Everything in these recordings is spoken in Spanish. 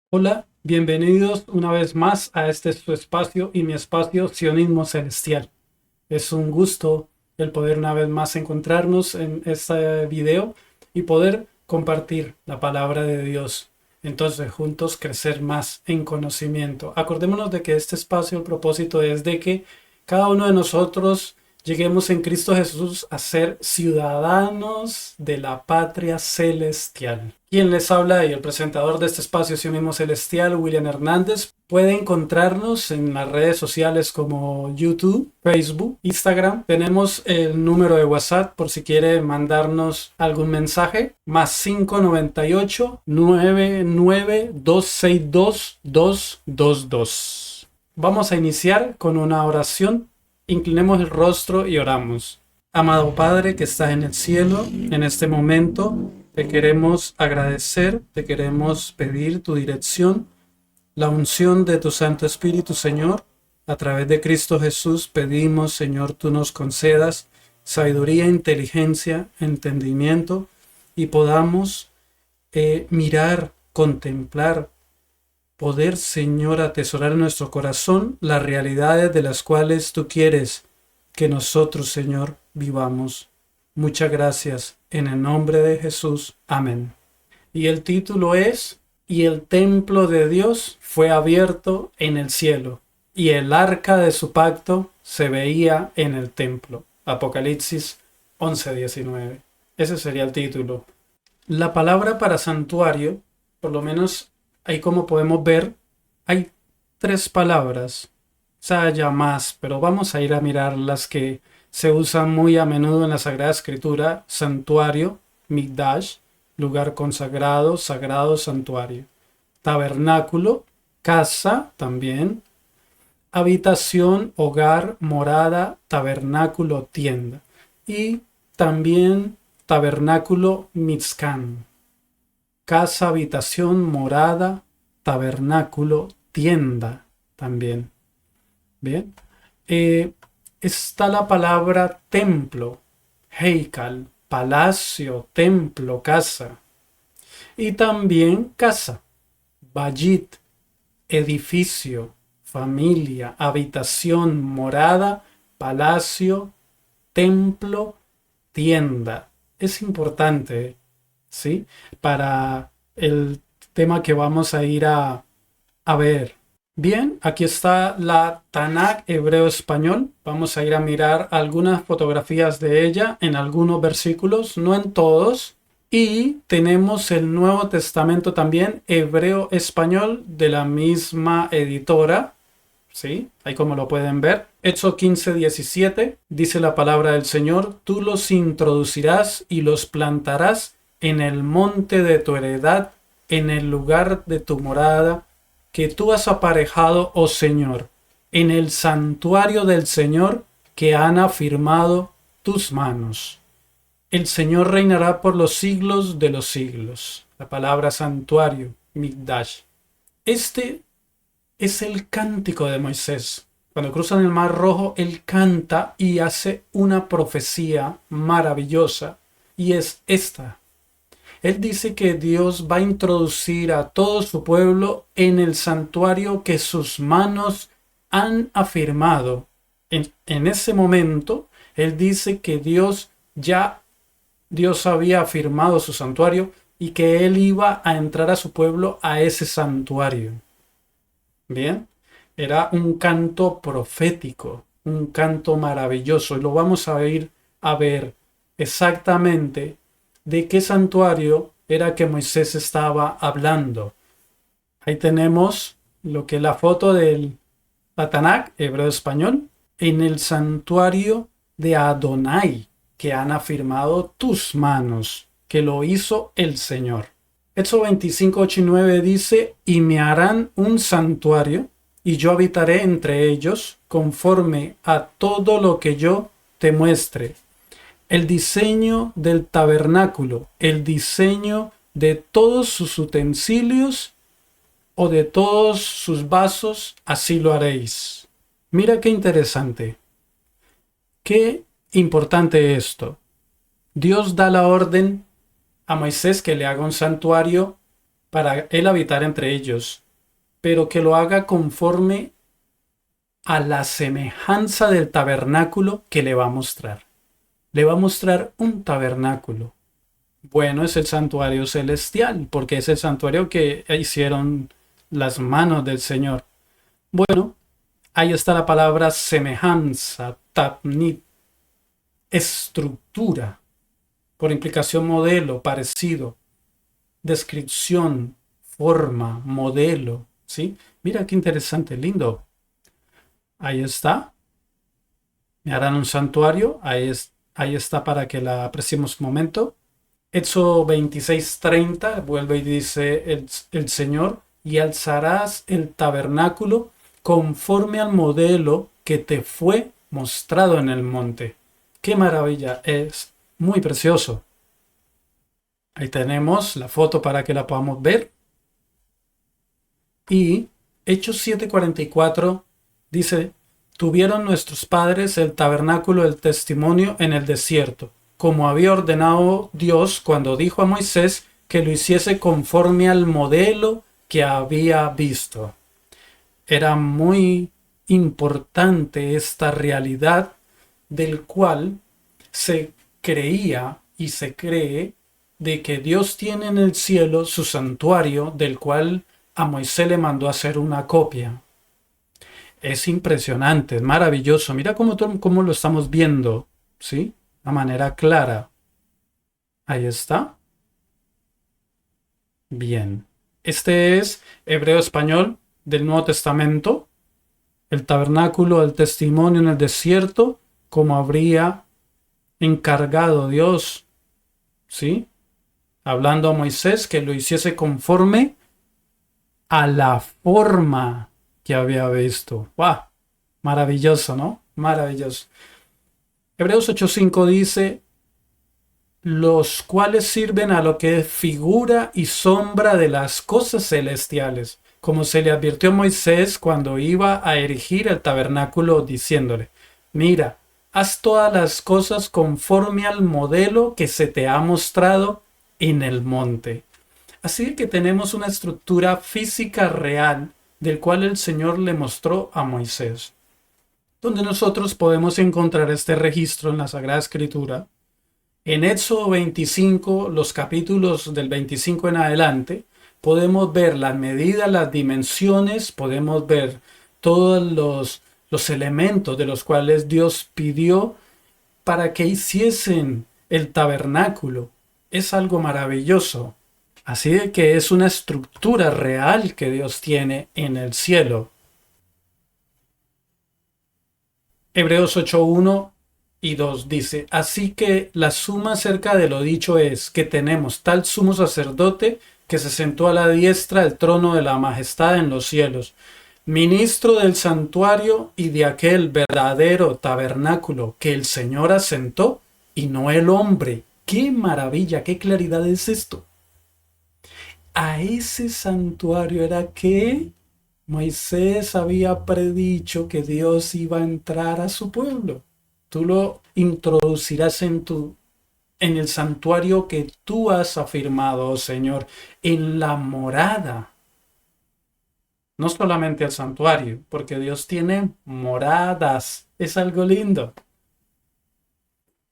Hola, bienvenidos una vez más a este su espacio y mi espacio Sionismo Celestial. Es un gusto el poder una vez más encontrarnos en este video y poder compartir la palabra de Dios. Entonces, juntos crecer más en conocimiento. Acordémonos de que este espacio, el propósito es de que cada uno de nosotros lleguemos en Cristo Jesús a ser ciudadanos de la patria celestial. Quien les habla y el presentador de este espacio Sionismo Celestial, William Hernández. Puede encontrarnos en las redes sociales como YouTube, Facebook, Instagram. Tenemos el número de WhatsApp por si quiere mandarnos algún mensaje. Más 598-99-262-222. Vamos a iniciar con una oración. Inclinemos el rostro y oramos. Amado Padre que estás en el cielo, en este momento te queremos agradecer, te queremos pedir tu dirección, la unción de tu Santo Espíritu, Señor. A través de Cristo Jesús pedimos, Señor, tú nos concedas sabiduría, inteligencia, entendimiento y podamos mirar, contemplar, poder, Señor, atesorar en nuestro corazón las realidades de las cuales tú quieres que nosotros, Señor, vivamos. Muchas gracias. En el nombre de Jesús. Amén. Y el título es: y el templo de Dios fue abierto en el cielo, y el arca de su pacto se veía en el templo. Apocalipsis 11:19. Ese sería el título. La palabra para santuario, por lo menos ahí como podemos ver, hay tres palabras. Haya más, pero vamos a ir a mirar las que se usan muy a menudo en la Sagrada Escritura: santuario, mikdash, lugar consagrado, sagrado, santuario; tabernáculo, casa también; habitación, hogar, morada, tabernáculo, tienda; y también tabernáculo, mizkan, casa, habitación, morada, tabernáculo, tienda también. Bien. Eh, Está la palabra templo, heikal, palacio, templo, casa. Y también casa, bayit, edificio, familia, habitación, morada, palacio, templo, tienda. Es importante, ¿sí? Para el tema que vamos a ir a ver. Bien, aquí está la Tanakh hebreo-español. Vamos a ir a mirar algunas fotografías de ella en algunos versículos, no en todos. Y tenemos el Nuevo Testamento también hebreo-español de la misma editora. ¿Sí? Ahí como lo pueden ver. Éxodo 15:17 dice la palabra del Señor: tú los introducirás y los plantarás en el monte de tu heredad, en el lugar de tu morada, que tú has aparejado, oh Señor, en el santuario del Señor que han afirmado tus manos. El Señor reinará por los siglos de los siglos. La palabra santuario, mikdash. Este es el cántico de Moisés. Cuando cruzan el Mar Rojo, él canta y hace una profecía maravillosa, y es esta. Él dice que Dios va a introducir a todo su pueblo en el santuario que sus manos han afirmado. En ese momento, él dice que Dios había afirmado su santuario y que él iba a entrar a su pueblo a ese santuario. Bien, era un canto profético, un canto maravilloso, y lo vamos a ir a ver exactamente de qué santuario era que Moisés estaba hablando. Ahí tenemos lo que es la foto del Tanakh hebreo-español, en el santuario de Adonai, que han afirmado tus manos, que lo hizo el Señor. Éxodo 25, 8 y 9 dice: y me harán un santuario, y yo habitaré entre ellos, conforme a todo lo que yo te muestre. El diseño del tabernáculo, el diseño de todos sus utensilios o de todos sus vasos, así lo haréis. Mira qué interesante. Qué importante esto. Dios da la orden a Moisés que le haga un santuario para él habitar entre ellos, pero que lo haga conforme a la semejanza del tabernáculo que le va a mostrar. Le va a mostrar un tabernáculo. Bueno, es el santuario celestial, porque es el santuario que hicieron las manos del Señor. Bueno, ahí está la palabra semejanza, tabnit, estructura, por implicación modelo, parecido, descripción, forma, modelo, ¿sí? Mira qué interesante, lindo. Ahí está. Me harán un santuario. Ahí está para que la apreciemos un momento. Éxodo 26:30 vuelve y dice el Señor, y alzarás el tabernáculo conforme al modelo que te fue mostrado en el monte. ¡Qué maravilla! Es muy precioso. Ahí tenemos la foto para que la podamos ver. Y Hechos 7:44 dice, tuvieron nuestros padres el tabernáculo del testimonio en el desierto, como había ordenado Dios cuando dijo a Moisés que lo hiciese conforme al modelo que había visto. Era muy importante esta realidad del cual se creía y se cree de que Dios tiene en el cielo su santuario, del cual a Moisés le mandó hacer una copia. Es impresionante, es maravilloso. Mira cómo lo estamos viendo, ¿sí? De manera clara. Ahí está. Bien. Este es hebreo español del Nuevo Testamento. El tabernáculo del testimonio en el desierto, como habría encargado Dios, ¿sí? Hablando a Moisés que lo hiciese conforme a la forma que había visto. ¡Wow! Maravilloso, ¿no? Maravilloso. Hebreos 8:5 dice, los cuales sirven a lo que es figura y sombra de las cosas celestiales, como se le advirtió a Moisés cuando iba a erigir el tabernáculo, diciéndole, mira, haz todas las cosas conforme al modelo que se te ha mostrado en el monte. Así que tenemos una estructura física real del cual el Señor le mostró a Moisés, donde nosotros podemos encontrar este registro en la Sagrada Escritura. En Éxodo 25, los capítulos del 25 en adelante, podemos ver las medidas, las dimensiones, podemos ver todos los elementos de los cuales Dios pidió para que hiciesen el tabernáculo. Es algo maravilloso. Así que es una estructura real que Dios tiene en el cielo. Hebreos 8:1 y 2 dice, así que la suma acerca de lo dicho es que tenemos tal sumo sacerdote que se sentó a la diestra del trono de la majestad en los cielos, ministro del santuario y de aquel verdadero tabernáculo que el Señor asentó y no el hombre. ¡Qué maravilla! ¡Qué claridad es esto! A ese santuario era que Moisés había predicho que Dios iba a entrar a su pueblo. Tú lo introducirás en el santuario que tú has afirmado, oh Señor, en la morada. No solamente el santuario, porque Dios tiene moradas. Es algo lindo.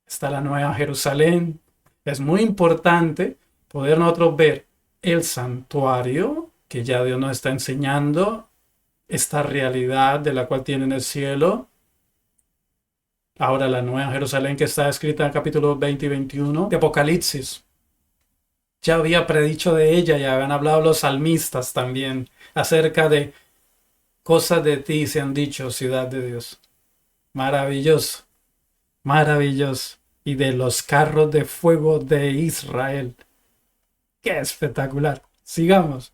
Está la Nueva Jerusalén. Es muy importante poder nosotros ver el santuario que ya Dios nos está enseñando, esta realidad de la cual tiene en el cielo. Ahora la Nueva Jerusalén que está escrita en el capítulo 20 y 21 de Apocalipsis. Ya había predicho de ella, ya habían hablado los salmistas también acerca de cosas de ti se han dicho, ciudad de Dios. Maravilloso, maravilloso. Y de los carros de fuego de Israel. ¡Qué espectacular! Sigamos.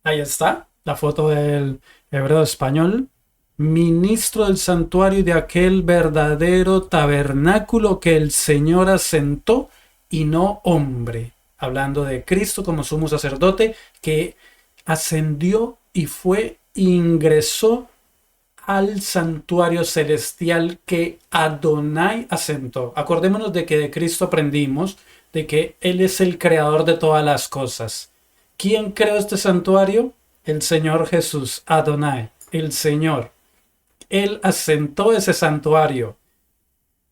Ahí está la foto del hebreo español. Ministro del santuario y de aquel verdadero tabernáculo que el Señor asentó y no hombre. Hablando de Cristo como sumo sacerdote que ascendió y ingresó al santuario celestial que Adonai asentó. Acordémonos de que de Cristo aprendimos de que Él es el creador de todas las cosas, ¿Quién creó este santuario? El Señor Jesús, Adonai, el Señor. Él asentó ese santuario.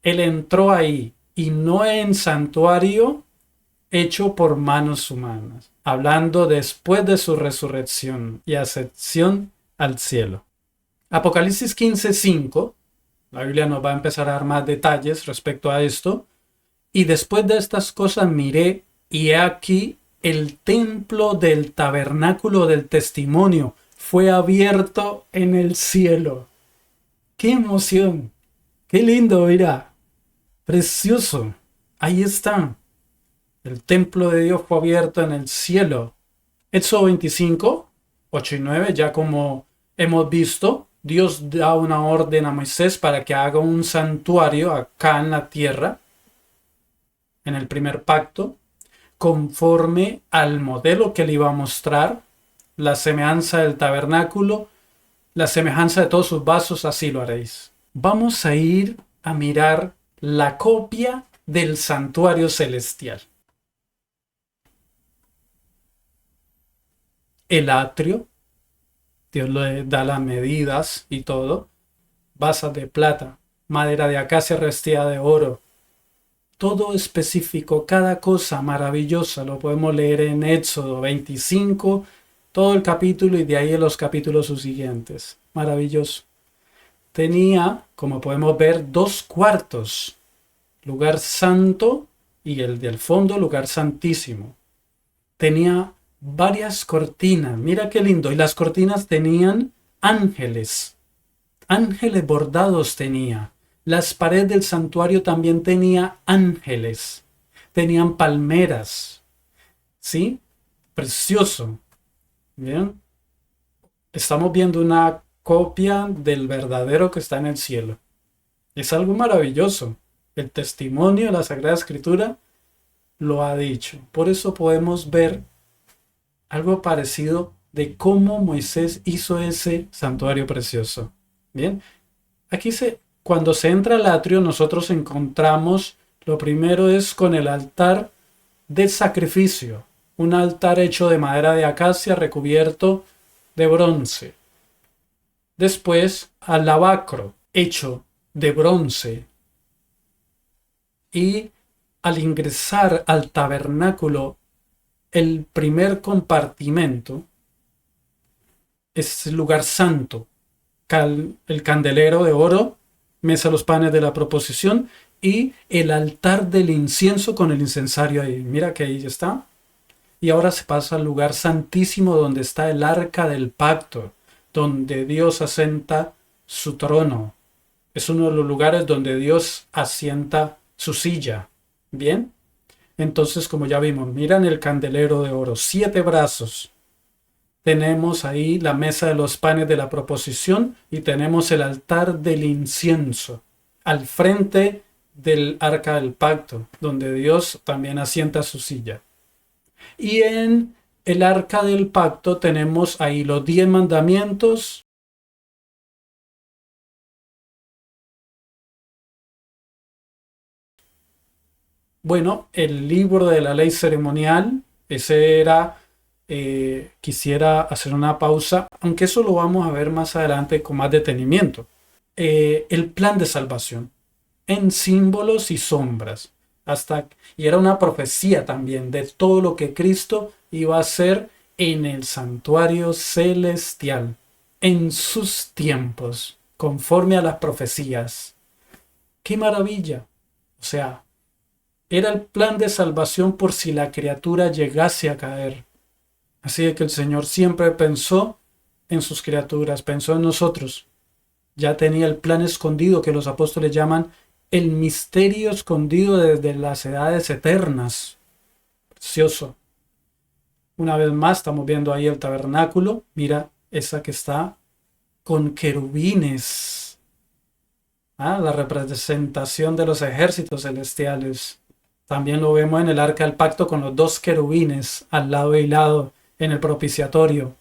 Él entró ahí y no en santuario hecho por manos humanas, hablando después de su resurrección y ascensión al cielo. Apocalipsis 15:5, la Biblia nos va a empezar a dar más detalles respecto a esto. Y después de estas cosas miré, y he aquí el templo del tabernáculo del testimonio fue abierto en el cielo. ¡Qué emoción! ¡Qué lindo! Mira, precioso. Ahí está. El templo de Dios fue abierto en el cielo. Éxodo 25, 8 y 9, ya como hemos visto, Dios da una orden a Moisés para que haga un santuario acá en la tierra, en el primer pacto, conforme al modelo que le iba a mostrar, la semejanza del tabernáculo, la semejanza de todos sus vasos, así lo haréis. Vamos a ir a mirar la copia del santuario celestial. El atrio, Dios le da las medidas y todo, basas de plata, madera de acacia revestida de oro, todo específico, cada cosa maravillosa, lo podemos leer en Éxodo 25, todo el capítulo y de ahí en los capítulos subsiguientes. Maravilloso. Tenía, como podemos ver, 2 cuartos, lugar santo y el del fondo, lugar santísimo. Tenía varias cortinas, mira qué lindo, y las cortinas tenían ángeles, ángeles bordados tenía. Las paredes del santuario también tenía ángeles, tenían palmeras, ¿sí? Precioso. Bien, estamos viendo una copia del verdadero que está en el cielo. Es algo maravilloso. El testimonio de la Sagrada Escritura lo ha dicho. Por eso podemos ver algo parecido de cómo Moisés hizo ese santuario precioso. Bien, aquí cuando se entra al atrio, nosotros encontramos, lo primero es con el altar del sacrificio, un altar hecho de madera de acacia recubierto de bronce. Después, al lavacro, hecho de bronce. Y al ingresar al tabernáculo, el primer compartimento es el lugar santo, el candelero de oro, mesa de los panes de la proposición y el altar del incienso con el incensario ahí. Mira que ahí está. Y ahora se pasa al lugar santísimo donde está el arca del pacto, donde Dios asienta su trono. Es uno de los lugares donde Dios asienta su silla. Bien. Entonces, como ya vimos, miran el candelero de oro, 7 brazos. Tenemos ahí la mesa de los panes de la proposición y tenemos el altar del incienso al frente del arca del pacto, donde Dios también asienta su silla. Y en el arca del pacto tenemos ahí los 10 mandamientos. Bueno, el libro de la ley ceremonial, ese era, quisiera hacer una pausa, aunque eso lo vamos a ver más adelante con más detenimiento. El plan de salvación, en símbolos y sombras, y era una profecía también de todo lo que Cristo iba a hacer en el santuario celestial, en sus tiempos, conforme a las profecías. ¡Qué maravilla! O sea, era el plan de salvación por si la criatura llegase a caer. Así que el Señor siempre pensó en sus criaturas, pensó en nosotros. Ya tenía el plan escondido que los apóstoles llaman el misterio escondido desde las edades eternas. Precioso. Una vez más estamos viendo ahí el tabernáculo. Mira esa que está con querubines. La representación de los ejércitos celestiales. También lo vemos en el arca del pacto con los 2 querubines al lado y lado en el propiciatorio.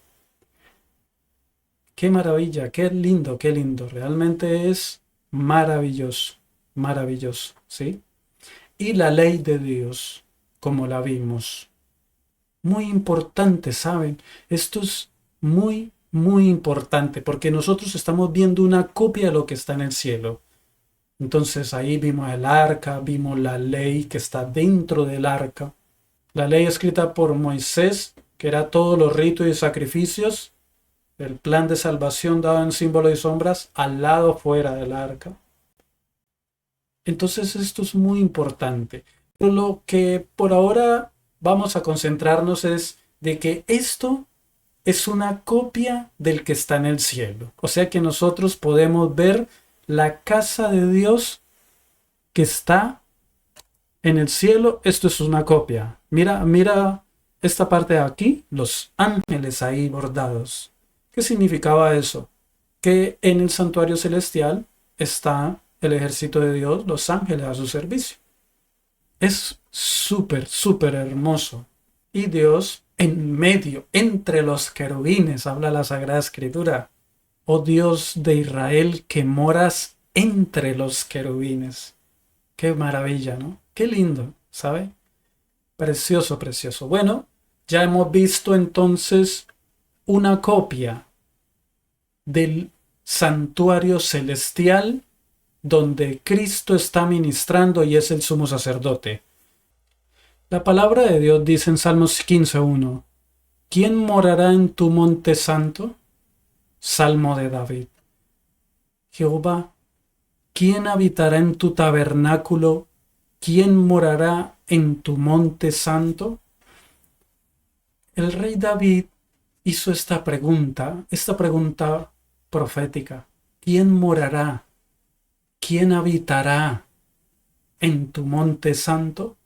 Qué maravilla, qué lindo, qué lindo. Realmente es maravilloso, maravilloso, ¿sí? Y la ley de Dios, como la vimos. muy importante, ¿saben? Esto es muy, muy importante porque nosotros estamos viendo una copia de lo que está en el cielo. Entonces ahí vimos el arca, vimos la ley que está dentro del arca. La ley escrita por Moisés, que era todos los ritos y sacrificios, el plan de salvación dado en símbolos y sombras al lado fuera del arca. Entonces esto es muy importante. Pero lo que por ahora vamos a concentrarnos es de que esto es una copia del que está en el cielo. O sea que nosotros podemos ver la casa de Dios que está en el cielo. Esto es una copia. Mira, mira esta parte de aquí, los ángeles ahí bordados. ¿Qué significaba eso? Que en el santuario celestial está el ejército de Dios, los ángeles a su servicio. Es súper, súper hermoso. Y Dios en medio, entre los querubines, habla la Sagrada Escritura. Oh Dios de Israel, que moras entre los querubines. Qué maravilla, ¿no? Qué lindo, ¿sabe? Precioso, precioso. Bueno, ya hemos visto entonces una copia del santuario celestial donde Cristo está ministrando y es el sumo sacerdote. La palabra de Dios dice en Salmos 15:1, ¿quién morará en tu monte santo? Salmo de David. Jehová, ¿quién habitará en tu tabernáculo? ¿Quién morará en tu monte santo? El rey David hizo esta pregunta profética. ¿Quién morará? ¿Quién habitará en tu monte santo?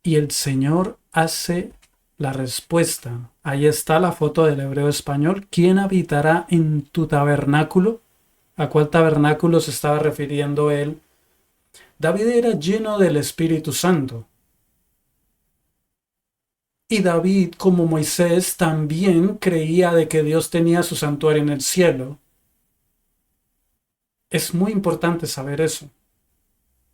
Y el Señor hace la respuesta. Ahí está la foto del hebreo español. ¿Quién habitará en tu tabernáculo? ¿A cuál tabernáculo se estaba refiriendo él? David era lleno del Espíritu Santo. Y David, como Moisés, también creía de que Dios tenía su santuario en el cielo. Es muy importante saber eso.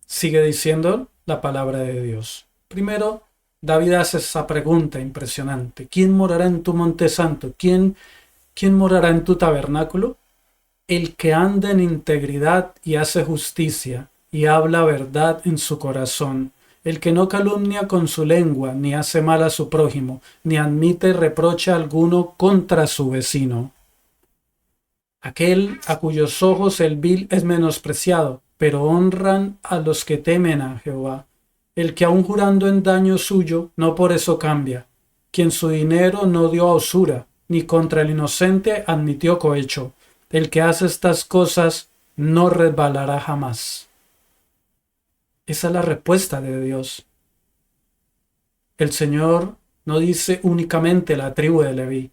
Sigue diciendo la palabra de Dios. Primero, David hace esa pregunta impresionante. ¿Quién morará en tu monte santo? ¿Quién morará en tu tabernáculo? El que anda en integridad y hace justicia y habla verdad en su corazón. El que no calumnia con su lengua, ni hace mal a su prójimo, ni admite reproche alguno contra su vecino. Aquel a cuyos ojos el vil es menospreciado, pero honran a los que temen a Jehová. El que aun jurando en daño suyo, no por eso cambia. Quien su dinero no dio a usura, ni contra el inocente admitió cohecho. El que hace estas cosas no resbalará jamás. Esa es la respuesta de Dios. El Señor no dice únicamente la tribu de Leví.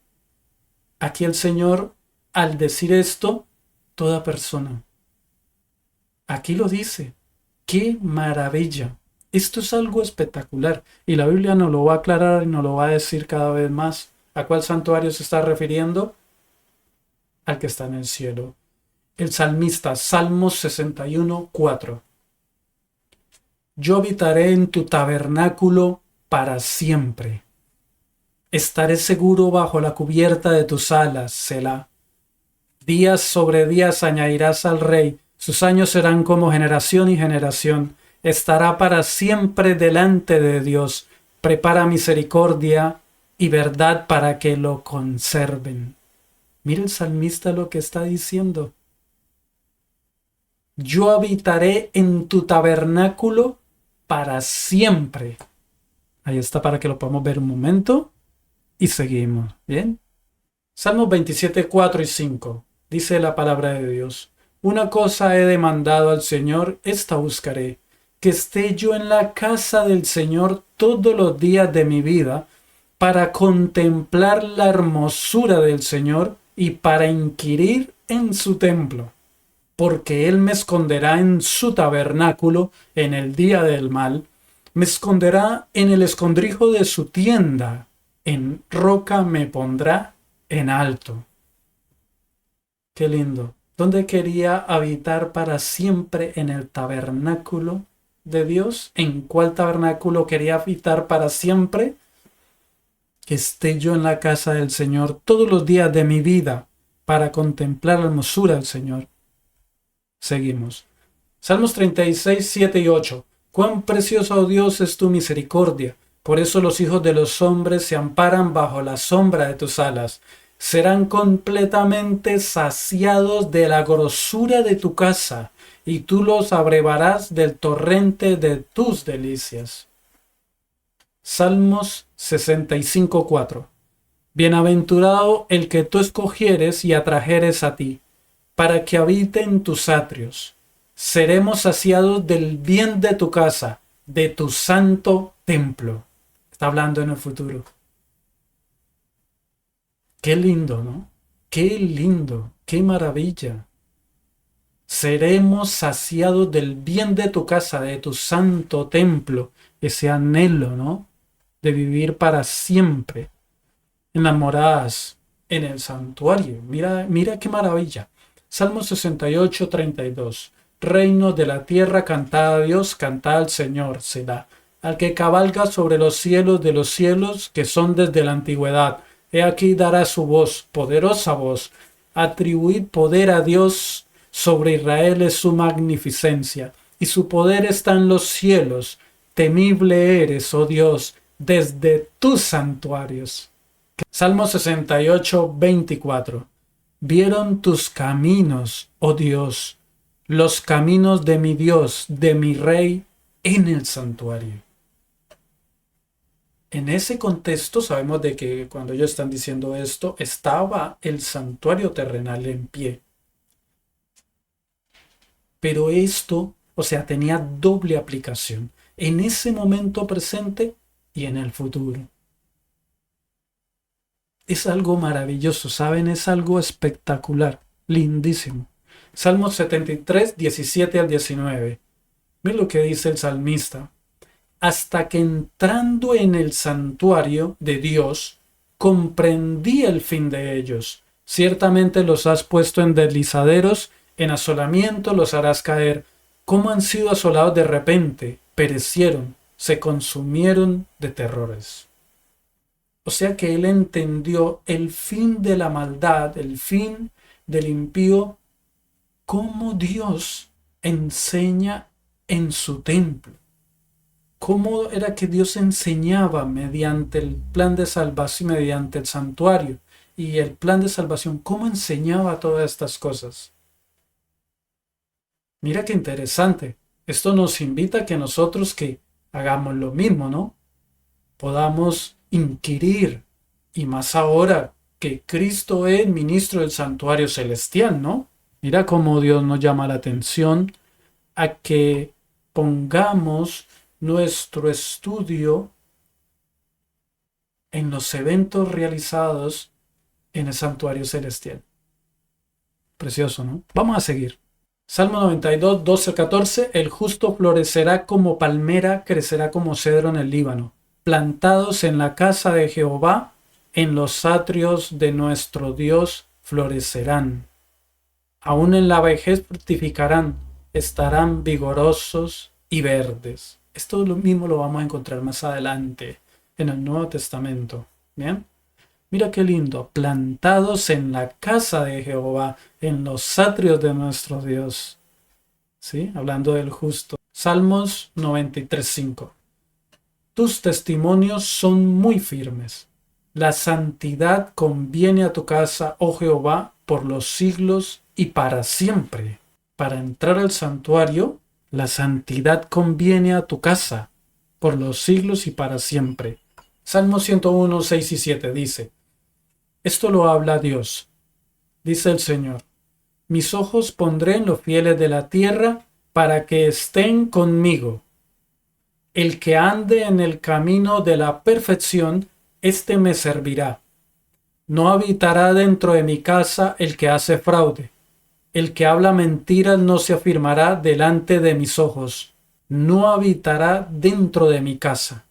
Aquí el Señor, al decir esto, toda persona. Aquí lo dice. ¡Qué maravilla! Esto es algo espectacular. Y la Biblia nos lo va a aclarar y nos lo va a decir cada vez más. ¿A cuál santuario se está refiriendo? Al que está en el cielo. El salmista, Salmos 61:4. Yo habitaré en tu tabernáculo para siempre. Estaré seguro bajo la cubierta de tus alas, Selah. Días sobre días añadirás al rey, sus años serán como generación y generación. Estará para siempre delante de Dios. Prepara misericordia y verdad para que lo conserven. Mira el salmista lo que está diciendo. Yo habitaré en tu tabernáculo para siempre. Ahí está para que lo podamos ver un momento. Y seguimos. ¿Bien? Salmos 27, 4 y 5. Dice la palabra de Dios. Una cosa he demandado al Señor, esta buscaré. Que esté yo en la casa del Señor todos los días de mi vida, para contemplar la hermosura del Señor y para inquirir en su templo. Porque Él me esconderá en su tabernáculo en el día del mal, me esconderá en el escondrijo de su tienda, en roca me pondrá en alto. Qué lindo. ¿Dónde quería habitar para siempre? En el tabernáculo de Dios? ¿En cuál tabernáculo quería habitar para siempre? Que esté yo en la casa del Señor todos los días de mi vida para contemplar la hermosura del Señor. Seguimos. Salmos 36, 7 y 8. Cuán precioso, oh Dios, es tu misericordia. Por eso los hijos de los hombres se amparan bajo la sombra de tus alas. Serán completamente saciados de la grosura de tu casa, y tú los abrevarás del torrente de tus delicias. Salmos 65, 4. Bienaventurado el que tú escogieres y atrajeres a ti, para que habite en tus atrios. Seremos saciados del bien de tu casa, de tu santo templo. Está hablando en el futuro. Qué lindo, ¿no? Qué lindo, qué maravilla. Seremos saciados del bien de tu casa, de tu santo templo. Ese anhelo, ¿no? De vivir para siempre en las moradas, en el santuario. Mira qué maravilla. Salmo 68, 32. Reino de la tierra, cantad a Dios, cantad al Señor, Selah. Al que cabalga sobre los cielos de los cielos, que son desde la antigüedad. He aquí dará su voz, poderosa voz. Atribuid poder a Dios, sobre Israel es su magnificencia, y su poder está en los cielos. Temible eres, oh Dios, desde tus santuarios. Salmo 68, 24. Vieron tus caminos, oh Dios, los caminos de mi Dios, de mi Rey, en el santuario. En ese contexto sabemos de que cuando ellos están diciendo esto, estaba el santuario terrenal en pie. Pero esto, o sea, tenía doble aplicación, en ese momento presente y en el futuro. Es algo maravilloso, ¿saben? Es algo espectacular, lindísimo. Salmos 73, 17 al 19. Miren lo que dice el salmista. Hasta que entrando en el santuario de Dios, comprendí el fin de ellos. Ciertamente los has puesto en deslizaderos, en asolamiento los harás caer. ¿Cómo han sido asolados de repente? Perecieron, se consumieron de terrores. O sea que él entendió el fin de la maldad, el fin del impío, cómo Dios enseña en su templo. ¿Cómo era que Dios enseñaba mediante el plan de salvación, mediante el santuario y el plan de salvación? ¿Cómo enseñaba todas estas cosas? Mira qué interesante. Esto nos invita a que nosotros que hagamos lo mismo, ¿no? Podamos inquirir, y más ahora que Cristo es ministro del santuario celestial, ¿no? Mira cómo Dios nos llama la atención a que pongamos nuestro estudio en los eventos realizados en el santuario celestial. Precioso, ¿no? Vamos a seguir. Salmo 92, 12 al 14. El justo florecerá como palmera, crecerá como cedro en el Líbano. Plantados en la casa de Jehová, en los atrios de nuestro Dios florecerán. Aún en la vejez fructificarán, estarán vigorosos y verdes. Esto mismo lo vamos a encontrar más adelante en el Nuevo Testamento. ¿Bien? Mira qué lindo. Plantados en la casa de Jehová, en los atrios de nuestro Dios. ¿Sí? Hablando del justo. Salmos 93:5. Tus testimonios son muy firmes. La santidad conviene a tu casa, oh Jehová, por los siglos y para siempre. Para entrar al santuario, la santidad conviene a tu casa, por los siglos y para siempre. Salmo 101, 6 y 7 dice, esto lo habla Dios. Dice el Señor, mis ojos pondré en los fieles de la tierra para que estén conmigo. El que ande en el camino de la perfección, éste me servirá. No habitará dentro de mi casa el que hace fraude. El que habla mentiras no se afirmará delante de mis ojos. No habitará dentro de mi casa.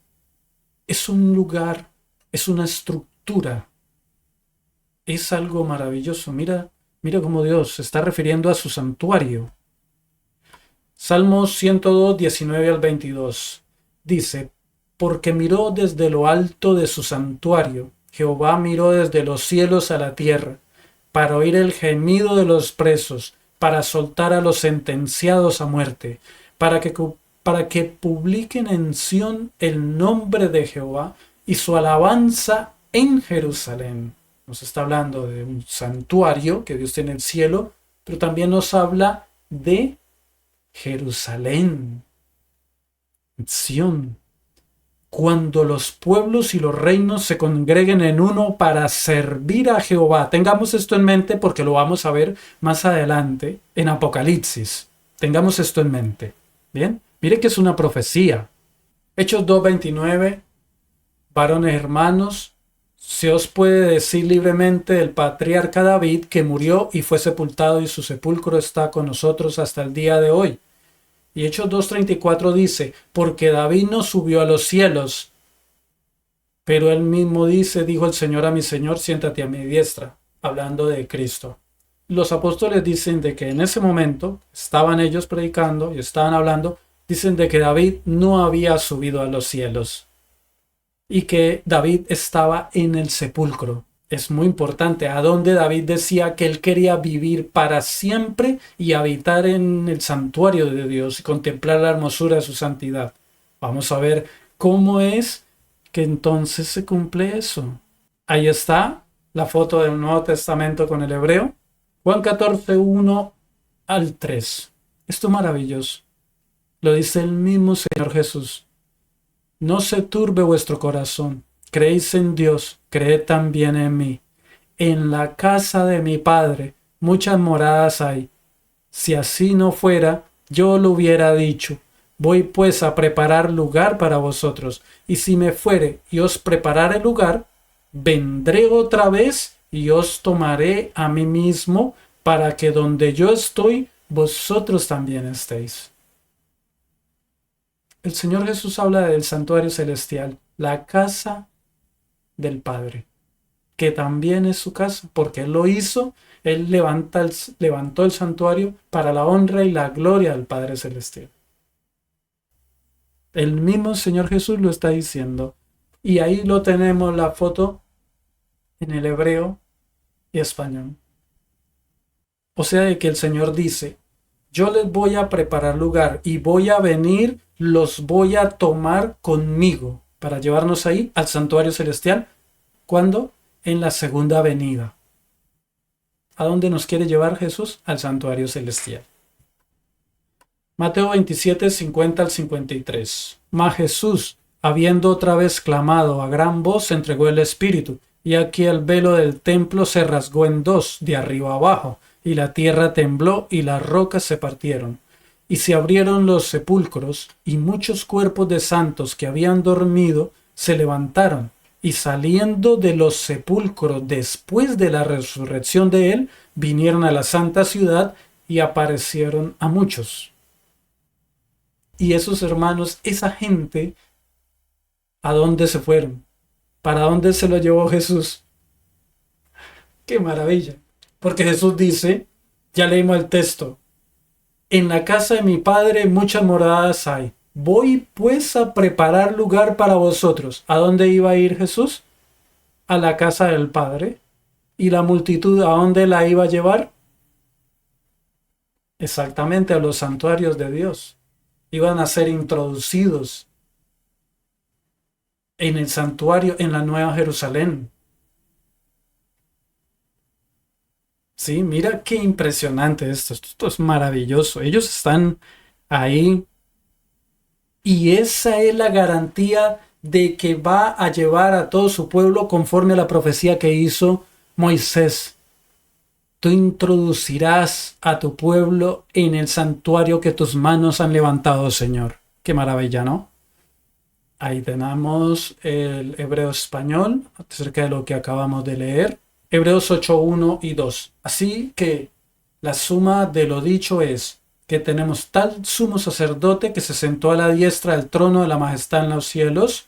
Es un lugar, es una estructura. Es algo maravilloso. Mira cómo Dios se está refiriendo a su santuario. Salmos 102, 19 al 22. Dice, porque miró desde lo alto de su santuario, Jehová miró desde los cielos a la tierra, para oír el gemido de los presos, para soltar a los sentenciados a muerte, para que publiquen en Sión el nombre de Jehová y su alabanza en Jerusalén. Nos está hablando de un santuario que Dios tiene en el cielo, pero también nos habla de Jerusalén, Sión. Cuando los pueblos y los reinos se congreguen en uno para servir a Jehová. Tengamos esto en mente porque lo vamos a ver más adelante en Apocalipsis. Tengamos esto en mente. Bien, mire que es una profecía. Hechos 2:29, varones hermanos, se os puede decir libremente del patriarca David que murió y fue sepultado y su sepulcro está con nosotros hasta el día de hoy. Y Hechos 2:34 dice, porque David no subió a los cielos, pero él mismo dice, dijo el Señor a mi Señor, siéntate a mi diestra, hablando de Cristo. Los apóstoles dicen de que en ese momento estaban ellos predicando y estaban hablando, dicen de que David no había subido a los cielos y que David estaba en el sepulcro. Es muy importante, a donde David decía que él quería vivir para siempre y habitar en el santuario de Dios y contemplar la hermosura de su santidad. Vamos a ver cómo es que entonces se cumple eso. Ahí está la foto del Nuevo Testamento con el hebreo. Juan 14, 1 al 3. Esto es maravilloso. Lo dice el mismo Señor Jesús. No se turbe vuestro corazón. Creéis en Dios, creed también en mí. En la casa de mi Padre muchas moradas hay. Si así no fuera, yo lo hubiera dicho. Voy pues a preparar lugar para vosotros. Y si me fuere y os preparare lugar, vendré otra vez y os tomaré a mí mismo, para que donde yo estoy, vosotros también estéis. El Señor Jesús habla del santuario celestial, la casa del Padre, que también es su casa, porque Él lo hizo, Él levantó el santuario para la honra y la gloria del Padre Celestial. El mismo Señor Jesús lo está diciendo. Y ahí lo tenemos la foto en el hebreo y español. O sea, de que el Señor dice, yo les voy a preparar lugar y voy a venir, los voy a tomar conmigo para llevarnos ahí al santuario celestial. ¿Cuándo? En la segunda venida. ¿A dónde nos quiere llevar Jesús? Al santuario celestial. Mateo 27, 50 al 53. Mas Jesús, habiendo otra vez clamado a gran voz, entregó el Espíritu, y aquí el velo del templo se rasgó en dos, de arriba abajo, y la tierra tembló, y las rocas se partieron. Y se abrieron los sepulcros, y muchos cuerpos de santos que habían dormido se levantaron, y saliendo de los sepulcros después de la resurrección de él, vinieron a la santa ciudad y aparecieron a muchos. Y esos hermanos, esa gente, ¿a dónde se fueron? ¿Para dónde se lo llevó Jesús? ¡Qué maravilla! Porque Jesús dice, ya leímos el texto, en la casa de mi Padre muchas moradas hay. Voy pues a preparar lugar para vosotros. ¿A dónde iba a ir Jesús? A la casa del Padre. ¿Y la multitud a dónde la iba a llevar? Exactamente a los santuarios de Dios. Iban a ser introducidos en el santuario en la Nueva Jerusalén. Sí, mira qué impresionante esto. Esto es maravilloso. Ellos están ahí. Y esa es la garantía de que va a llevar a todo su pueblo conforme a la profecía que hizo Moisés. Tú introducirás a tu pueblo en el santuario que tus manos han levantado, Señor. Qué maravilla, ¿no? Ahí tenemos el hebreo español acerca de lo que acabamos de leer. Hebreos 8, 1 y 2. Así que la suma de lo dicho es que tenemos tal sumo sacerdote que se sentó a la diestra del trono de la majestad en los cielos,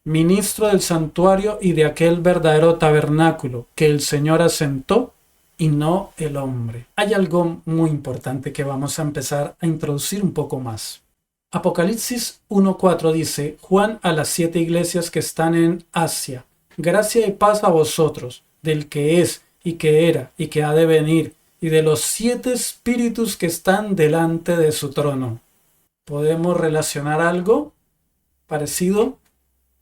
ministro del santuario y de aquel verdadero tabernáculo que el Señor asentó, y no el hombre. Hay algo muy importante que vamos a empezar a introducir un poco más. Apocalipsis 1:4 dice: Juan a las 7 iglesias que están en Asia, gracia y paz a vosotros, del que es, y que era, y que ha de venir, y de los 7 espíritus que están delante de su trono. ¿Podemos relacionar algo parecido?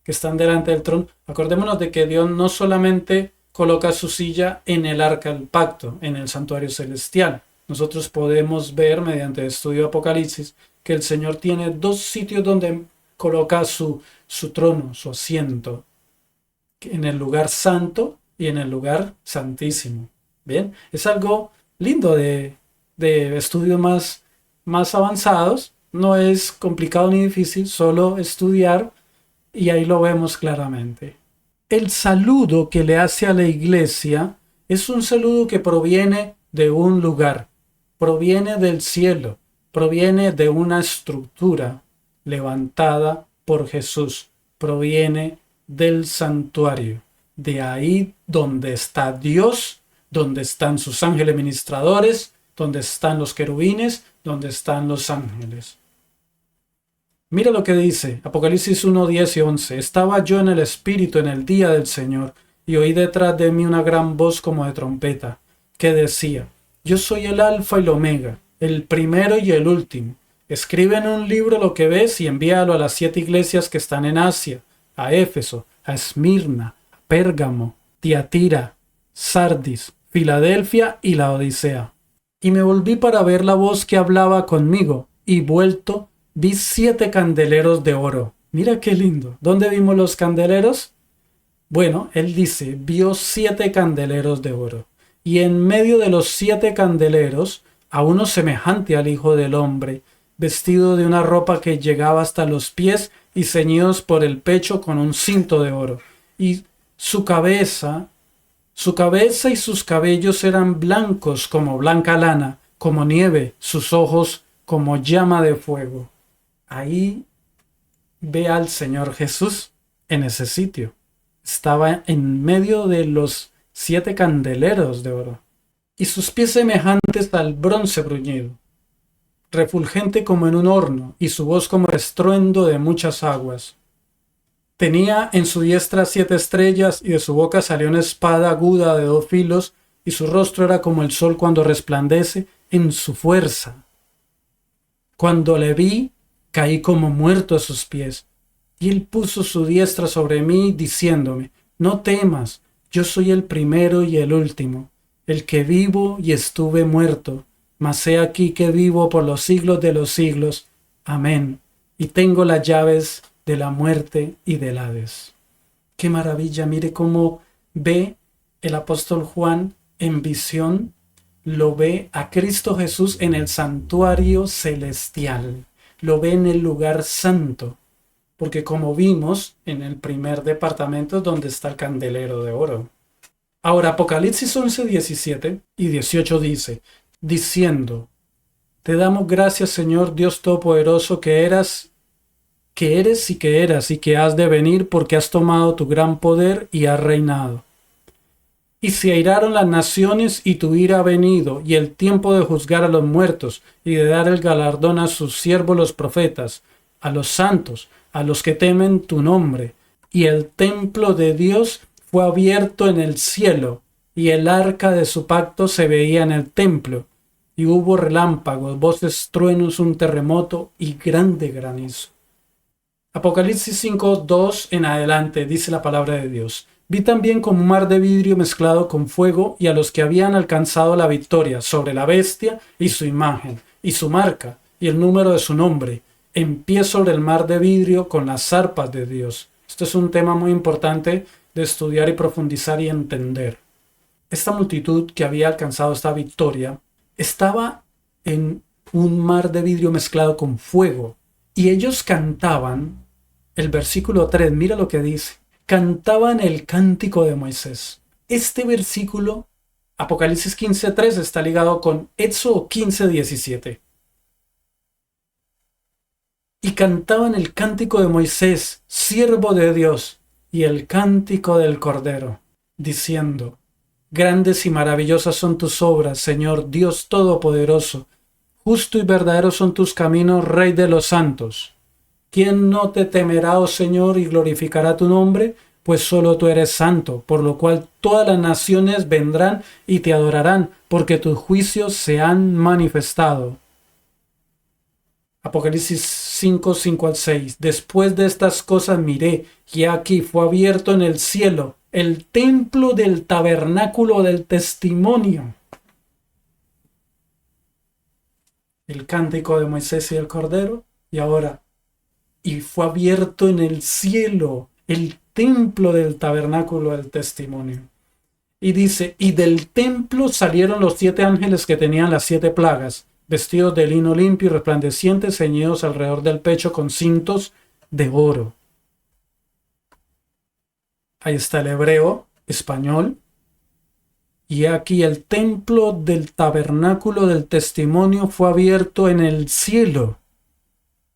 Que están delante del trono. Acordémonos de que Dios no solamente coloca su silla en el arca del pacto, en el santuario celestial. Nosotros podemos ver mediante el estudio de Apocalipsis que el Señor tiene 2 sitios donde coloca su trono, su asiento, en el lugar santo y en el lugar santísimo. Bien, es algo lindo de estudios más avanzados. No es complicado ni difícil, solo estudiar y ahí lo vemos claramente. El saludo que le hace a la iglesia es un saludo que proviene de un lugar, proviene del cielo, proviene de una estructura levantada por Jesús, proviene del santuario, de ahí donde está Dios, donde están sus ángeles ministradores, donde están los querubines, donde están los ángeles. Mira lo que dice Apocalipsis 1, 10 y 11. Estaba yo en el Espíritu en el día del Señor, y oí detrás de mí una gran voz como de trompeta, que decía: Yo soy el Alfa y el Omega, el primero y el último. Escribe en un libro lo que ves y envíalo a las 7 iglesias que están en Asia, a Éfeso, a Esmirna, a Pérgamo, Tiatira, Sardis, Filadelfia y la Odisea. Y me volví para ver la voz que hablaba conmigo, y vuelto, vi 7 candeleros de oro. Mira qué lindo. ¿Dónde vimos los candeleros? Bueno, él dice, vio 7 candeleros de oro. Y en medio de los 7 candeleros, a uno semejante al Hijo del Hombre, vestido de una ropa que llegaba hasta los pies y ceñidos por el pecho con un cinto de oro. Y su cabeza y sus cabellos eran blancos como blanca lana, como nieve, sus ojos como llama de fuego. Ahí ve al Señor Jesús en ese sitio. Estaba en medio de los 7 candeleros de oro, y sus pies semejantes al bronce bruñido, refulgente como en un horno, y su voz como estruendo de muchas aguas. Tenía en su diestra 7 estrellas, y de su boca salió una espada aguda de 2 filos, y su rostro era como el sol cuando resplandece en su fuerza. Cuando le vi, caí como muerto a sus pies, y él puso su diestra sobre mí, diciéndome: No temas, yo soy el primero y el último, el que vivo y estuve muerto, mas he aquí que vivo por los siglos de los siglos. Amén. Y tengo las llaves de la muerte y del Hades. ¡Qué maravilla! Mire cómo ve el apóstol Juan en visión, lo ve a Cristo Jesús en el santuario celestial. Lo ve en el lugar santo, porque como vimos en el primer departamento donde está el candelero de oro. Ahora Apocalipsis 11, 17 y 18 dice, diciendo: Te damos gracias, Señor Dios Todopoderoso, que eres y que eras y que has de venir, porque has tomado tu gran poder y has reinado. Y se airaron las naciones, y tu ira ha venido, y el tiempo de juzgar a los muertos, y de dar el galardón a sus siervos los profetas, a los santos, a los que temen tu nombre. Y el templo de Dios fue abierto en el cielo, y el arca de su pacto se veía en el templo. Y hubo relámpagos, voces, truenos, un terremoto y grande granizo. Apocalipsis 5, 2 en adelante dice la palabra de Dios. Vi también como un mar de vidrio mezclado con fuego, y a los que habían alcanzado la victoria sobre la bestia y su imagen, y su marca, y el número de su nombre, en pie sobre el mar de vidrio con las arpas de Dios. Esto es un tema muy importante de estudiar y profundizar y entender. Esta multitud que había alcanzado esta victoria estaba en un mar de vidrio mezclado con fuego, y ellos cantaban, el versículo 3, mira lo que dice. Cantaban el cántico de Moisés. Este versículo, Apocalipsis 15:3, está ligado con Éxodo 15:17. Y cantaban el cántico de Moisés, siervo de Dios, y el cántico del Cordero, diciendo: Grandes y maravillosas son tus obras, Señor Dios Todopoderoso. Justo y verdadero son tus caminos, Rey de los santos. ¿Quién no te temerá, oh Señor, y glorificará tu nombre? Pues solo tú eres santo, por lo cual todas las naciones vendrán y te adorarán, porque tus juicios se han manifestado. Apocalipsis 5, 5 al 6. Después de estas cosas miré, y aquí fue abierto en el cielo el templo del tabernáculo del testimonio. El cántico de Moisés y el Cordero. Y ahora, y fue abierto en el cielo el templo del tabernáculo del testimonio. Y dice, y del templo salieron los 7 ángeles que tenían las 7 plagas, vestidos de lino limpio y resplandeciente, ceñidos alrededor del pecho con cintos de oro. Ahí está el hebreo, español. Y aquí el templo del tabernáculo del testimonio fue abierto en el cielo.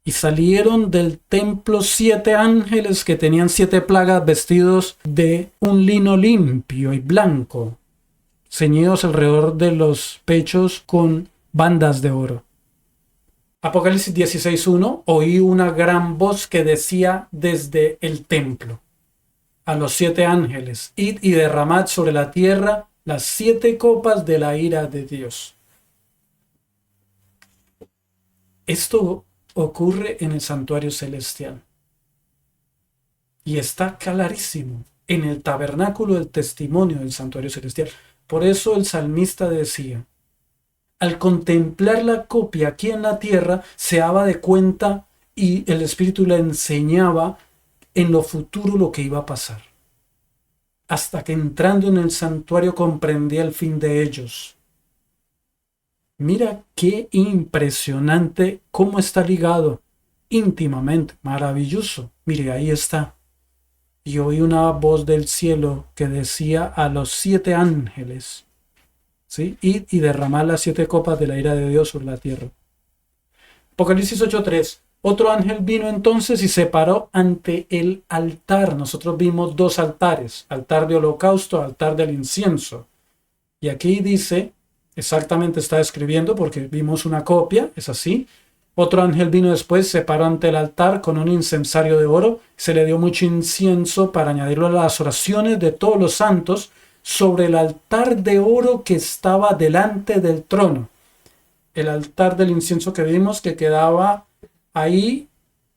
Y salieron del templo 7 ángeles que tenían 7 plagas, vestidos de un lino limpio y blanco, ceñidos alrededor de los pechos con bandas de oro. Apocalipsis 16:1. Oí una gran voz que decía desde el templo a los 7 ángeles: id y derramad sobre la tierra las 7 copas de la ira de Dios. Esto ocurre en el santuario celestial. Y está clarísimo en el tabernáculo del testimonio del santuario celestial. Por eso el salmista decía: al contemplar la copia aquí en la tierra, se daba de cuenta y el Espíritu le enseñaba en lo futuro lo que iba a pasar. Hasta que entrando en el santuario comprendía el fin de ellos. Mira qué impresionante cómo está ligado íntimamente, maravilloso. Mire, ahí está. Y oí una voz del cielo que decía a los 7 ángeles, ¿sí? Id y derramad las 7 copas de la ira de Dios sobre la tierra. Apocalipsis 8:3. Otro ángel vino entonces y se paró ante el altar. Nosotros vimos 2 altares, altar de holocausto, altar del incienso. Y aquí dice, exactamente está escribiendo porque vimos una copia, es así. Otro ángel vino después, se paró ante el altar con un incensario de oro. Se le dio mucho incienso para añadirlo a las oraciones de todos los santos sobre el altar de oro que estaba delante del trono. El altar del incienso que vimos que quedaba ahí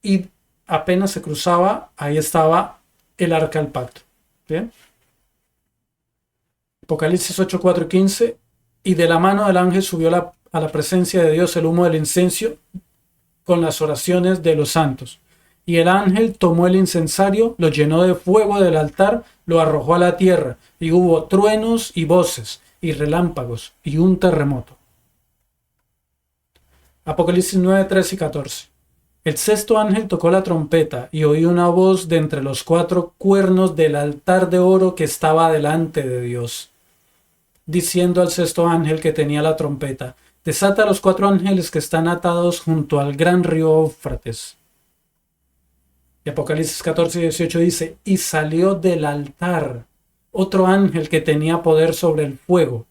y apenas se cruzaba, ahí estaba el arca del pacto. ¿Bien? Apocalipsis 8, 4 y 15. Y de la mano del ángel subió a la presencia de Dios el humo del incenso con las oraciones de los santos. Y el ángel tomó el incensario, lo llenó de fuego del altar, lo arrojó a la tierra, y hubo truenos y voces, y relámpagos, y un terremoto. Apocalipsis 9, 13 y 14. El sexto ángel tocó la trompeta, y oí una voz de entre los 4 cuernos del altar de oro que estaba delante de Dios, diciendo al sexto ángel que tenía la trompeta: desata a los 4 ángeles que están atados junto al gran río Éufrates. Y Apocalipsis 14 y 18 dice: y salió del altar otro ángel que tenía poder sobre el fuego,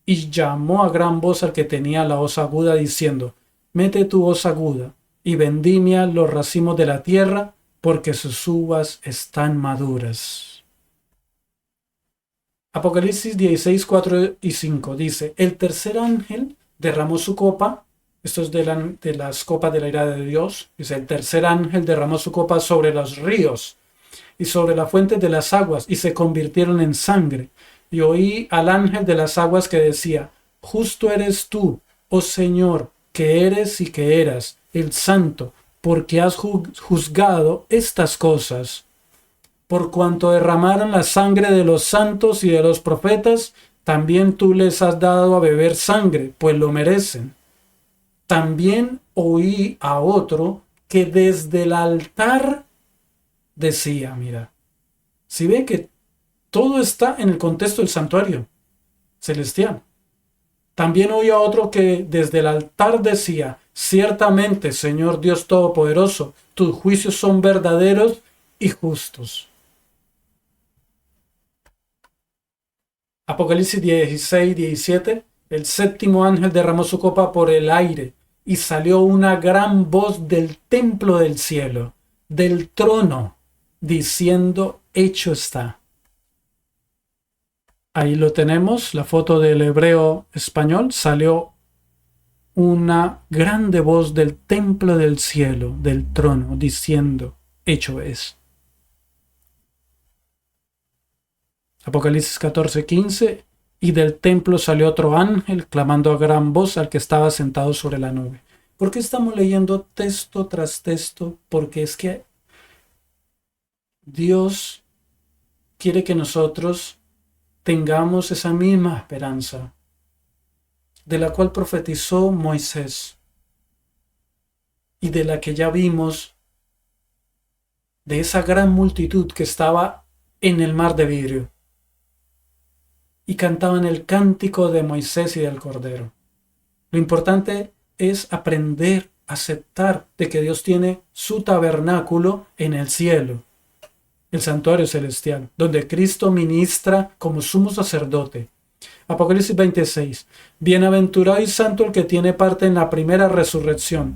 y llamó a gran voz al que tenía la hoz aguda, diciendo: mete tu hoz aguda y vendimia los racimos de la tierra, porque sus uvas están maduras. Apocalipsis 16, 4 y 5 dice: el tercer ángel derramó su copa. Esto es de las copas de la ira de Dios. Dice: el tercer ángel derramó su copa sobre los ríos y sobre las fuentes de las aguas, y se convirtieron en sangre. Y oí al ángel de las aguas que decía: justo eres tú, oh Señor, que eres y que eras, el santo, porque has juzgado estas cosas. Por cuanto derramaron la sangre de los santos y de los profetas, también tú les has dado a beber sangre, pues lo merecen. También oí a otro que desde el altar decía, mira, si ve que todo está en el contexto del santuario celestial. También oí a otro que desde el altar decía: ciertamente, Señor Dios Todopoderoso, tus juicios son verdaderos y justos. Apocalipsis 16, 17. El séptimo ángel derramó su copa por el aire y salió una gran voz del templo del cielo, del trono, diciendo, hecho está. Ahí lo tenemos, la foto del hebreo español. Salió una grande voz del templo del cielo, del trono, diciendo, hecho es. Apocalipsis 14, 15. Y del templo salió otro ángel, clamando a gran voz al que estaba sentado sobre la nube. ¿Por qué estamos leyendo texto tras texto? Porque es que Dios quiere que nosotros tengamos esa misma esperanza de la cual profetizó Moisés y de la que ya vimos, de esa gran multitud que estaba en el mar de vidrio y cantaban el cántico de Moisés y del Cordero. Lo importante es aprender a aceptar de que Dios tiene su tabernáculo en el cielo, el santuario celestial, donde Cristo ministra como sumo sacerdote. Apocalipsis 26. Bienaventurado y santo el que tiene parte en la primera resurrección.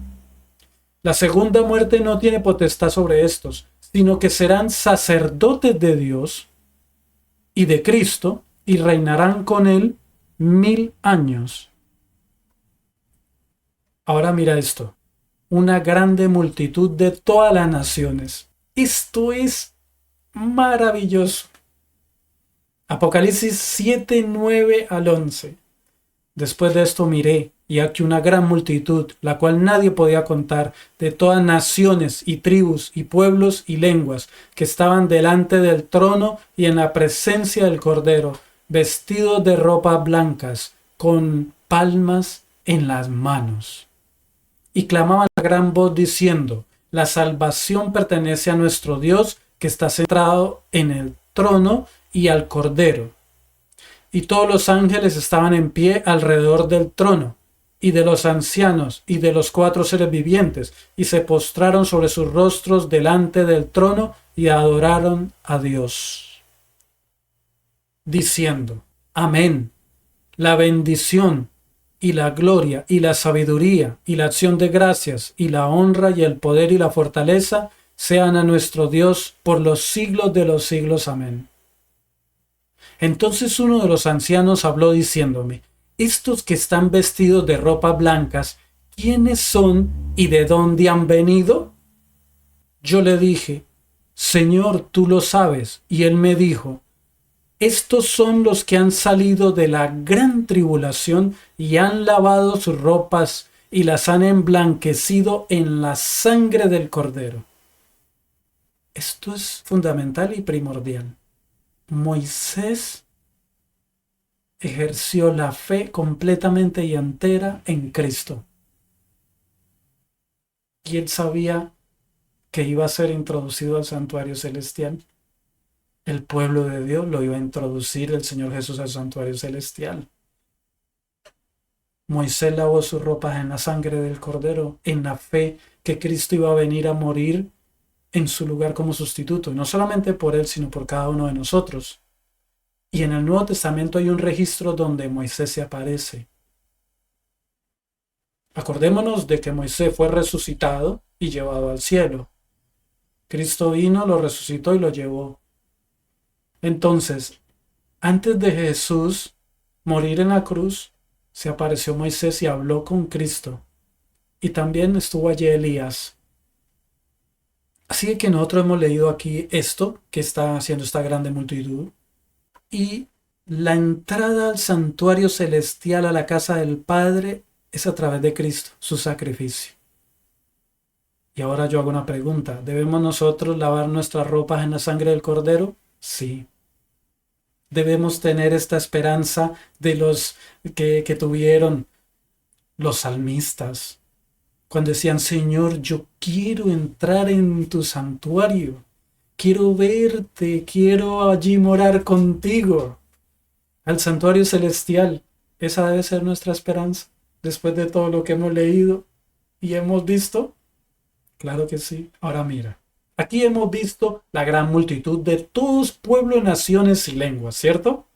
La segunda muerte no tiene potestad sobre estos, sino que serán sacerdotes de Dios y de Cristo y reinarán con él 1000 años. Ahora mira esto. Una grande multitud de todas las naciones. Esto es maravilloso. Apocalipsis 7, 9 al 11. Después de esto miré, y aquí una gran multitud, la cual nadie podía contar, de todas naciones y tribus y pueblos y lenguas, que estaban delante del trono y en la presencia del Cordero, vestidos de ropas blancas, con palmas en las manos. Y clamaban a gran voz diciendo, la salvación pertenece a nuestro Dios, que está sentado en el trono y al Cordero. Y todos los ángeles estaban en pie alrededor del trono, y de los ancianos, y de los 4 seres vivientes, y se postraron sobre sus rostros delante del trono, y adoraron a Dios, diciendo, Amén. La bendición, y la gloria, y la sabiduría, y la acción de gracias, y la honra, y el poder, y la fortaleza, sean a nuestro Dios por los siglos de los siglos. Amén. Entonces uno de los ancianos habló diciéndome, estos que están vestidos de ropas blancas, ¿quiénes son y de dónde han venido? Yo le dije, Señor, tú lo sabes. Y él me dijo, estos son los que han salido de la gran tribulación y han lavado sus ropas y las han emblanquecido en la sangre del Cordero. Esto es fundamental y primordial. Moisés ejerció la fe completamente y entera en Cristo. Y él sabía que iba a ser introducido al santuario celestial. El pueblo de Dios lo iba a introducir el Señor Jesús al santuario celestial. Moisés lavó sus ropas en la sangre del Cordero, en la fe que Cristo iba a venir a morir en su lugar como sustituto, y no solamente por él, sino por cada uno de nosotros. Y en el Nuevo Testamento hay un registro donde Moisés se aparece. Acordémonos de que Moisés fue resucitado y llevado al cielo. Cristo vino, lo resucitó y lo llevó. Entonces, antes de Jesús morir en la cruz, se apareció Moisés y habló con Cristo. Y también estuvo allí Elías. Así que nosotros hemos leído aquí esto que está haciendo esta grande multitud. Y la entrada al santuario celestial, a la casa del Padre, es a través de Cristo, su sacrificio. Y ahora yo hago una pregunta. ¿Debemos nosotros lavar nuestras ropas en la sangre del Cordero? Sí. Debemos tener esta esperanza de los que tuvieron los salmistas, cuando decían, Señor, yo quiero entrar en tu santuario, quiero verte, quiero allí morar contigo, al santuario celestial. Esa debe ser nuestra esperanza, después de todo lo que hemos leído y hemos visto. Claro que sí. Ahora mira, aquí hemos visto la gran multitud de todos pueblos, naciones y lenguas, ¿cierto?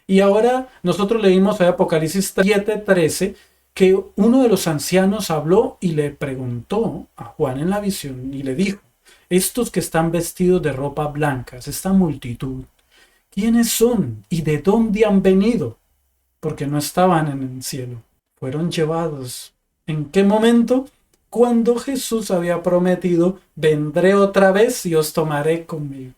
Y ahora nosotros leímos en Apocalipsis 7:13 que uno de los ancianos habló y le preguntó a Juan en la visión y le dijo, estos que están vestidos de ropa blancas, esta multitud, ¿quiénes son y de dónde han venido? Porque no estaban en el cielo, fueron llevados. ¿En qué momento? Cuando Jesús había prometido, vendré otra vez y os tomaré conmigo.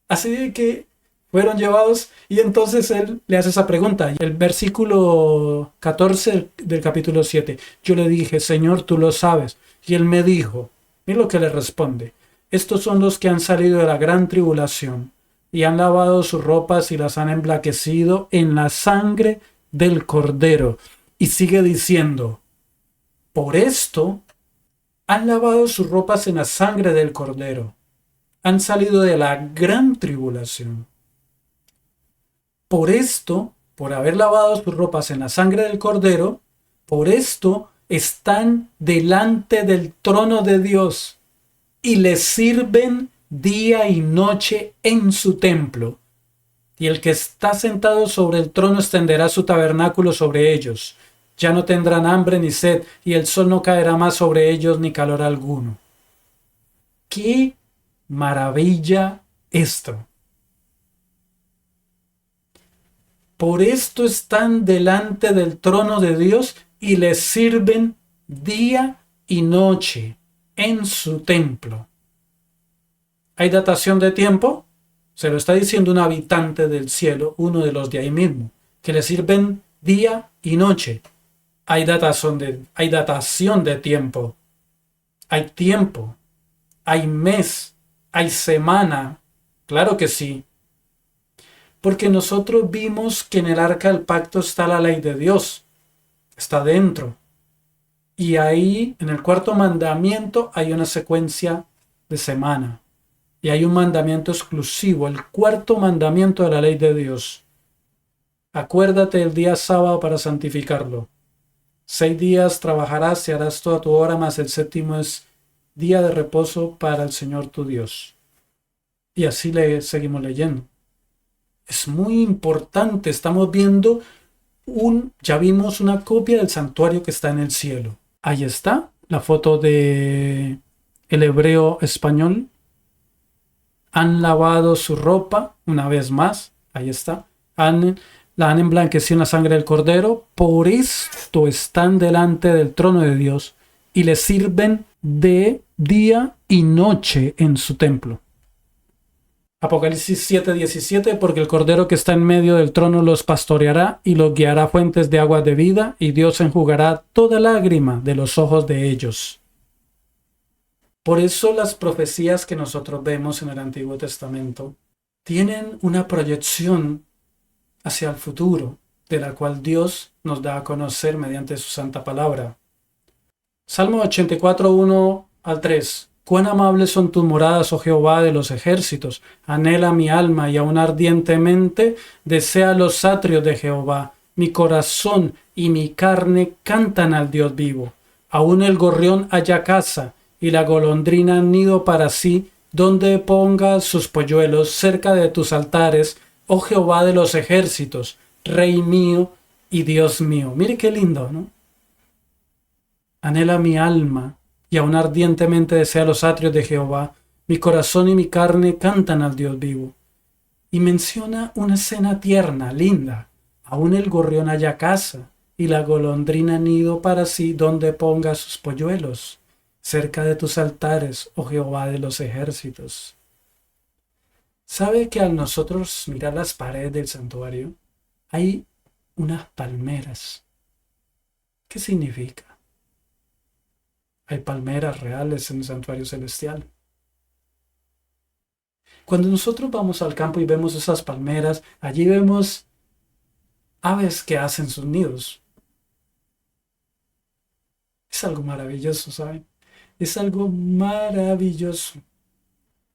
Así que fueron llevados y entonces él le hace esa pregunta. El versículo 14 del capítulo 7. Yo le dije, Señor, tú lo sabes. Y él me dijo, mira lo que le responde. Estos son los que han salido de la gran tribulación y han lavado sus ropas y las han emblanquecido en la sangre del Cordero. Y sigue diciendo, por esto han lavado sus ropas en la sangre del Cordero. Han salido de la gran tribulación. Por esto, por haber lavado sus ropas en la sangre del Cordero, por esto están delante del trono de Dios y le sirven día y noche en su templo. Y el que está sentado sobre el trono extenderá su tabernáculo sobre ellos. Ya no tendrán hambre ni sed, y el sol no caerá más sobre ellos ni calor alguno. ¡Qué maravilla esto! Por esto están delante del trono de Dios y le sirven día y noche en su templo. ¿Hay datación de tiempo? Se lo está diciendo un habitante del cielo, uno de los de ahí mismo, que le sirven día y noche. Hay datación de tiempo. Hay tiempo. Hay mes. Hay semana. Claro que sí. Porque nosotros vimos que en el arca del pacto está la ley de Dios. Está dentro. Y ahí, en el cuarto mandamiento, hay una secuencia de semana. Y hay un mandamiento exclusivo, el cuarto mandamiento de la ley de Dios. Acuérdate del día sábado para santificarlo. 6 días trabajarás y harás toda tu obra, mas el séptimo es día de reposo para el Señor tu Dios. Y así seguimos leyendo. Es muy importante, estamos viendo ya vimos una copia del santuario que está en el cielo. Ahí está la foto de el hebreo español. Han lavado su ropa una vez más. Ahí está. La han emblanquecido en la sangre del Cordero. Por esto están delante del trono de Dios y le sirven de día y noche en su templo. Apocalipsis 7:17, porque el Cordero que está en medio del trono los pastoreará y los guiará a fuentes de agua de vida, y Dios enjugará toda lágrima de los ojos de ellos. Por eso las profecías que nosotros vemos en el Antiguo Testamento tienen una proyección hacia el futuro, de la cual Dios nos da a conocer mediante su santa palabra. Salmo 84, 1 al 3. Cuán amables son tus moradas, oh Jehová de los ejércitos. Anhela mi alma y aún ardientemente desea los atrios de Jehová. Mi corazón y mi carne cantan al Dios vivo. Aún el gorrión halla casa y la golondrina nido para sí, donde ponga sus polluelos cerca de tus altares, oh Jehová de los ejércitos, Rey mío y Dios mío. Mire qué lindo, ¿no? Anhela mi alma y aún ardientemente desea los atrios de Jehová. Mi corazón y mi carne cantan al Dios vivo. Y menciona una escena tierna, linda. Aún el gorrión halla casa y la golondrina nido para sí, donde ponga sus polluelos, cerca de tus altares, oh Jehová de los ejércitos. ¿Sabe que al nosotros mirar las paredes del santuario hay unas palmeras? ¿Qué significa? Hay palmeras reales en el santuario celestial. Cuando nosotros vamos al campo y vemos esas palmeras, allí vemos aves que hacen sus nidos. Es algo maravilloso, ¿saben? Es algo maravilloso.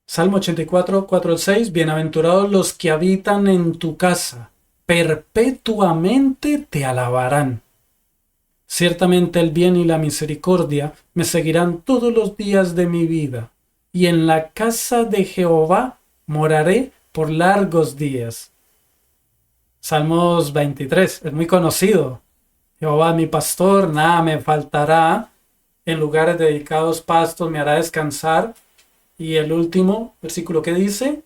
Salmo 84, 4 al 6. Bienaventurados los que habitan en tu casa, perpetuamente te alabarán. Ciertamente el bien y la misericordia me seguirán todos los días de mi vida, y en la casa de Jehová moraré por largos días. Salmos 23, es muy conocido. Jehová mi pastor, nada me faltará. En lugares dedicados pastos me hará descansar. Y el último versículo que dice,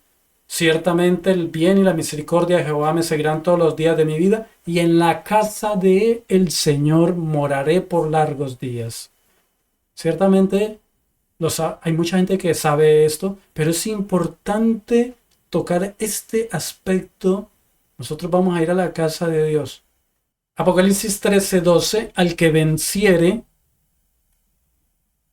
ciertamente el bien y la misericordia de Jehová me seguirán todos los días de mi vida, y en la casa de el Señor moraré por largos días. Ciertamente hay mucha gente que sabe esto, pero es importante tocar este aspecto. Nosotros vamos a ir a la casa de Dios. Apocalipsis 13:12, al que venciere,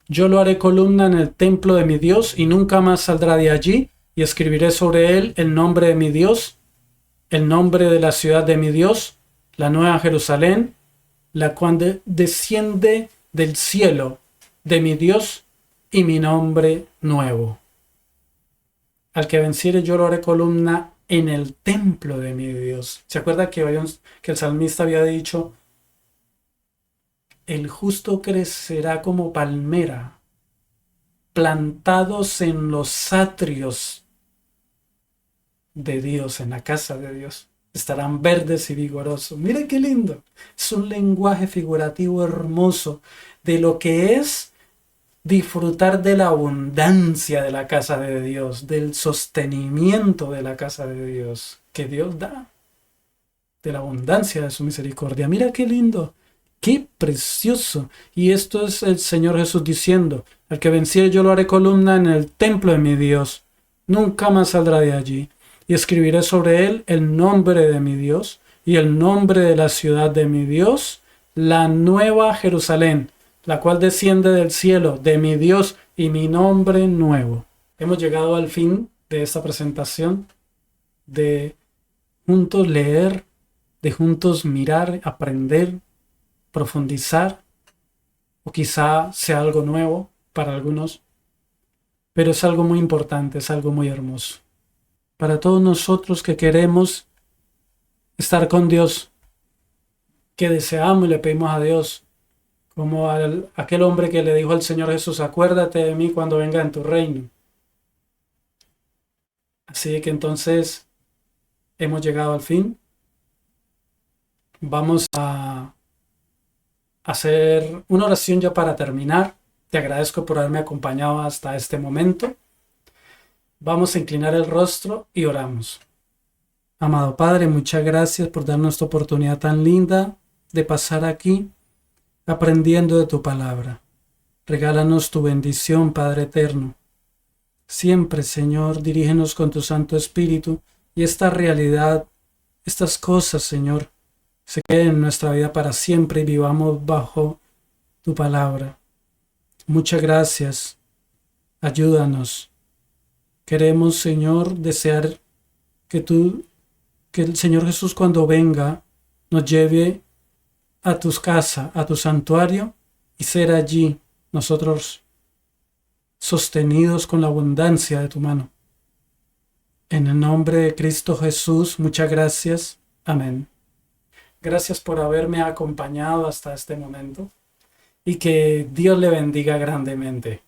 yo lo haré columna en el templo de mi Dios y nunca más saldrá de allí, y escribiré sobre él el nombre de mi Dios, el nombre de la ciudad de mi Dios, la nueva Jerusalén, la cual desciende del cielo de mi Dios, y mi nombre nuevo. Al que venciere yo lo haré columna en el templo de mi Dios. ¿Se acuerda que el salmista había dicho, el justo crecerá como palmera, plantados en los atrios de Dios, en la casa de Dios? Estarán verdes y vigorosos. Mire qué lindo. Es un lenguaje figurativo hermoso de lo que es disfrutar de la abundancia de la casa de Dios, del sostenimiento de la casa de Dios que Dios da, de la abundancia de su misericordia. Mira qué lindo, qué precioso. Y esto es el Señor Jesús diciendo, al que venciere yo lo haré columna en el templo de mi Dios, nunca más saldrá de allí, y escribiré sobre él el nombre de mi Dios y el nombre de la ciudad de mi Dios, la nueva Jerusalén, la cual desciende del cielo de mi Dios, y mi nombre nuevo. Hemos llegado al fin de esta presentación, de juntos leer, de juntos mirar, aprender, profundizar, o quizá sea algo nuevo para algunos, pero es algo muy importante, es algo muy hermoso. Para todos nosotros que queremos estar con Dios, que deseamos y le pedimos a Dios, como aquel hombre que le dijo al Señor Jesús, acuérdate de mí cuando venga en tu reino. Así que entonces hemos llegado al fin. Vamos a hacer una oración ya para terminar. Te agradezco por haberme acompañado hasta este momento. Vamos a inclinar el rostro y oramos. Amado Padre, muchas gracias por darnos esta oportunidad tan linda de pasar aquí aprendiendo de tu palabra. Regálanos tu bendición, Padre eterno. Siempre, Señor, dirígenos con tu Santo Espíritu y esta realidad, estas cosas, Señor, se queden en nuestra vida para siempre y vivamos bajo tu palabra. Muchas gracias. Ayúdanos. Queremos, Señor, desear que el Señor Jesús cuando venga nos lleve a tu casa, a tu santuario, y ser allí nosotros sostenidos con la abundancia de tu mano. En el nombre de Cristo Jesús, muchas gracias. Amén. Gracias por haberme acompañado hasta este momento y que Dios le bendiga grandemente.